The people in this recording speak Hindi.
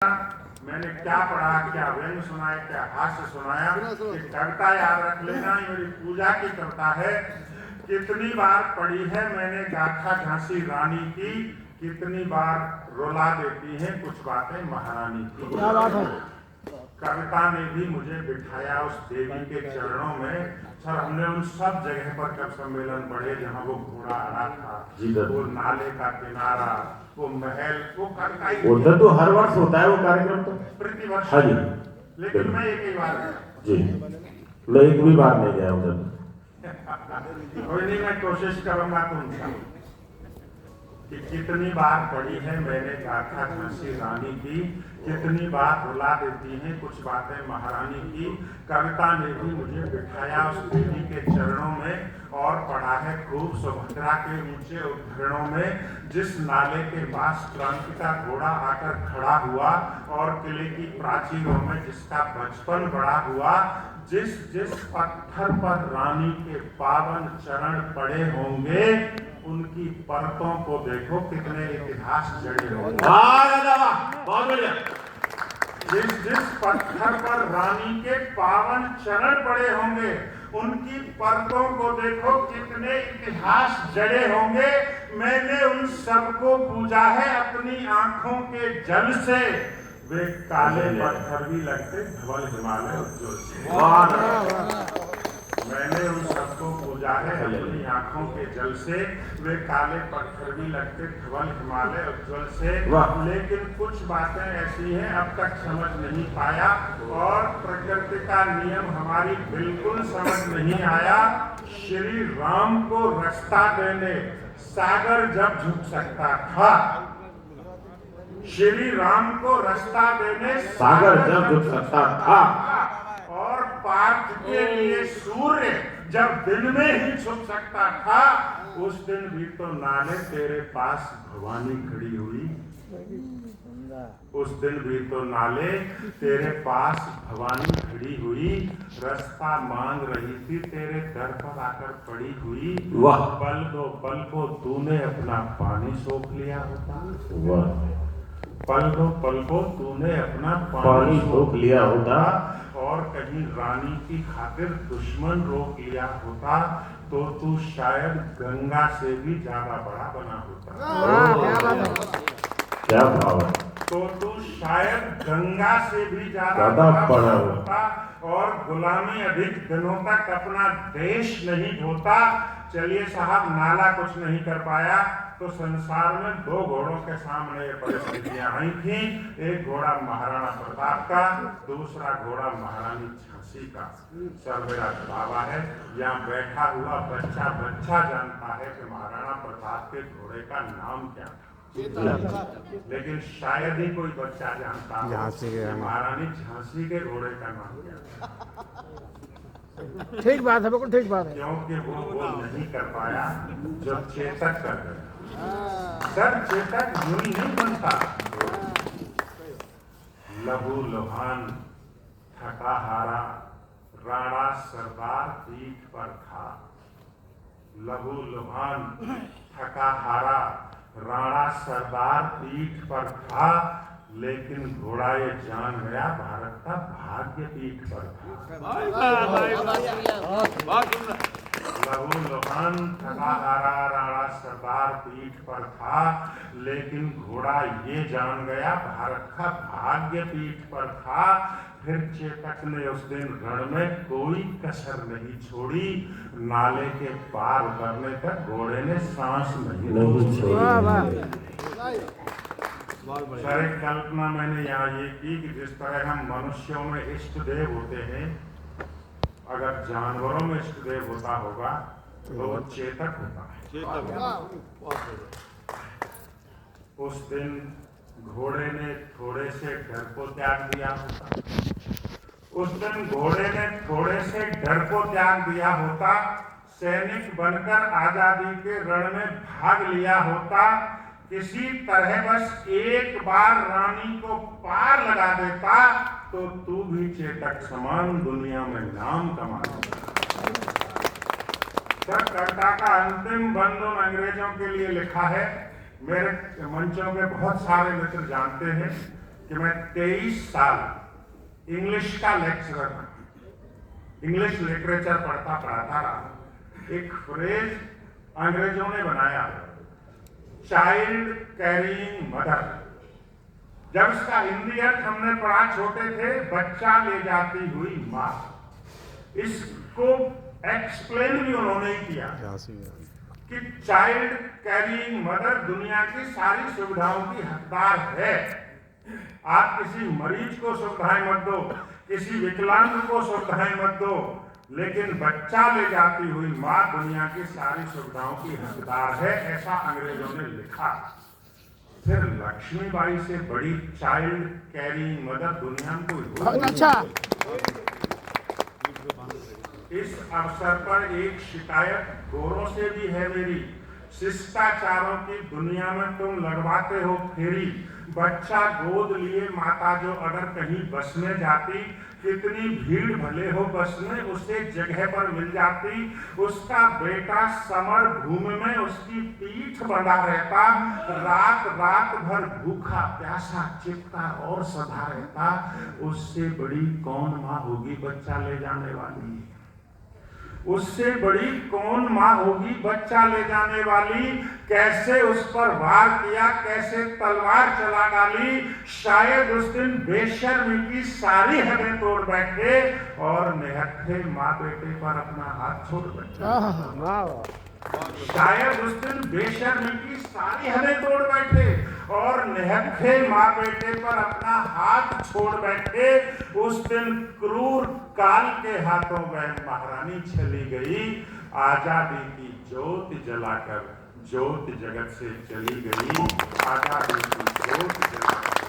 मैंने क्या पढ़ा, क्या व्यंग सुनाया, क्या हास्य सुनाया, ये कविता याद रख लेना। मेरी पूजा की कविता है। कितनी बार पढ़ी है मैंने गाथा झांसी रानी की, कितनी बार रुला देती हैं कुछ बातें महारानी की। क्या बात है। कविता ने भी मुझे बिठाया उस देवी के चरणों में। सर, हमने उन सब जगह पर कब सम्मेलन पढ़े जहाँ वो घोड़ा आ था, वो नाले का किनारा, वो महल, वो कविता उधर तो हर वर्ष होता है वो कार्यक्रम तो प्रतिवर्ष। हाँ जी, लेकिन मैं एक ही बार गया जी, मैं एक भी बार नहीं गया उधर। कोई नहीं, मैं कोशिश करूंगा तुमसे कि कितनी बार पढ़ी है मैंने गाथा झांसी रानी की, कितनी बार रुला देती हैं कुछ बातें महारानी की। कविता ने भी मुझे बिठाया उस देवी के चरणों में और पढ़ा है खूब सुभद्रा के ऊंचे उद्धरणों में। जिस नाले के पास क्रांति का घोड़ा आकर खड़ा हुआ और किले की प्राचीरों में जिसका बचपन बड़ा हुआ, जिस जिस पत्थर पर रानी के पावन चरण पड़े होंगे, उनकी परतों को देखो कितने इतिहास जड़े होंगे। बहुत बढ़िया। जिस जिस पत्थर पर रानी के पावन चरण पड़े होंगे, उनकी परतों को देखो कितने इतिहास जड़े होंगे। मैंने उन सबको पूजा है अपनी आंखों के जल से। वे काले पत्थर भी लगते धवल हिमालय उज्ज्वल से। मैंने उन सबको पूजा है अपनी आंखों के जल से। वे काले पत्थर भी लगते धवल हिमालय उज्ज्वल से। लेकिन कुछ बातें ऐसी हैं अब तक समझ नहीं पाया और प्रकृति का नियम हमारी बिल्कुल समझ नहीं आया। श्री राम को रास्ता देने सागर जब झुक सकता था, श्री राम को रास्ता देने सागर जब झुक सकता था, और पार्थ के लिए सूर्य जब दिन में ही छुप सकता था, उस दिन भी तो नाले तेरे पास भवानी खड़ी हुई। उस दिन भी तो नाले तेरे पास भवानी खड़ी हुई, रास्ता मांग रही थी तेरे दर पर आकर पड़ी हुई। वाह। पल को तूने अपना पानी सोख लिया होता। वाह। पल को तूने अपना पानी सोख लिया होता और कहीं रानी की खातिर दुश्मन रोक लिया होता, तो तू शायद गंगा से भी ज्यादा बड़ा बना होता। क्या भाव है। तो तू शायद गंगा से भी ज्यादा बड़ा होता और गुलामी अधिक दिनों तक अपना देश नहीं ढोता। चलिए साहब, नाला कुछ नहीं कर पाया तो संसार में दो घोड़ों के सामने ये परिस्थितियां आई थी। एक घोड़ा महाराणा प्रताप का, दूसरा घोड़ा महारानी झांसी का। सर, मेरा बाबा है यहाँ बैठा हुआ बच्चा जानता है कि महाराणा प्रताप के घोड़े का नाम क्या था, लेकिन शायद ही कोई बच्चा जानता हो महारानी झांसी के घोड़े का नाम क्या था। ठीक बात है, बिल्कुल ठीक बात है। क्योंकि वो नहीं कर पाया जो चेतक कर गया। सर, चेतक यूं ही नहीं बनता। लहू लुहान थका हारा राणा सरदार पीठ पर था। लहू लुहान थका हारा राणा सरदार पीठ पर था, लेकिन घोड़ा ये जान गया भारत का भाग्य पीठ पर था। लहू लुहान थका हारा राणा सरदार पीठ पर था, लेकिन घोड़ा ये जान गया भारत का भाग्य पीठ पर था। फिर चेतक ने उस दिन रण में कोई कसर नहीं छोड़ी। नाले के पार उतरने तक घोड़े ने सांस नहीं छोड़ी। सर, एक कल्पना मैंने यहाँ ये की कि जिस तरह हम मनुष्यों में इष्ट देव होते हैं, अगर जानवरों में इष्ट देव होता होगा तो वो चेतक होता है। उस दिन घोड़े ने थोड़े से डर को त्याग दिया होता। उस दिन घोड़े ने थोड़े से डर को त्याग दिया होता, सैनिक बनकर आजादी के रण में भाग लिया होता। किसी तरह बस एक बार रानी को पार लगा देता तो तू भी चेतक समान दुनिया में नाम कमा लेता। सर, कविता का अंतिम बंद उन अंग्रेजों के लिए लिखा है। मेरे मंचों में बहुत सारे मित्र जानते हैं कि मैं 23 साल इंग्लिश का लेक्चरर, इंग्लिश लिटरेचर पढ़ाता रहा। एक फ्रेज अंग्रेजों ने बनाया, चाइल्ड कैरिंग मदर। जब इसका हिंदी अर्थ हमने पढ़ा छोटे थे, बच्चा ले जाती हुई माँ। इसको एक्सप्लेन भी उन्होंने ही किया कि चाइल्ड कैरिंग मदर दुनिया की सारी सुविधाओं की हकदार है। आप किसी मरीज को सुविधाएं मत दो, किसी विकलांग को सुविधाएं मत दो, लेकिन बच्चा ले जाती हुई माँ दुनिया की सारी सुविधाओं की हकदार है, ऐसा अंग्रेजों ने लिखा। फिर लक्ष्मीबाई से बड़ी चाइल्ड कैरिंग मदर दुनिया में कोई बहुत अच्छा। इस अवसर पर एक शिकायत गोरों से भी है मेरी। शिष्टाचारों की दुनिया में तुम लगवाते हो फेरी। बच्चा गोद लिए माता जो अगर कहीं बस में जाती, कितनी भीड़ भले हो बस में, उसे जगह पर मिल जाती। उसका बेटा समर भूमि में उसकी पीठ बंधा रहता, रात रात भर भूखा प्यासा चिपका और सधा रहता। उससे बड़ी कौन माँ होगी बच्चा ले जाने वाली? उससे बड़ी कौन माँ होगी बच्चा ले जाने वाली? कैसे उस पर वार किया, कैसे तलवार चला डाली। शायद उस दिन बेशर्मी की सारी हदें तोड़ बैठे और निहत्थे माँ बेटे पर अपना हाथ छोड़ बैठे। शायद उस दिन बेशर्मी की सारी हदें तोड़ बैठे और निहत्थे माँ बेटे पर अपना हाथ छोड़ बैठे। उस दिन क्रूर काल के हाथों वह महारानी चली गई। आजादी की ज्योत जलाकर ज्योत जगत से चली गई। आजादी की ज्योत जलाकर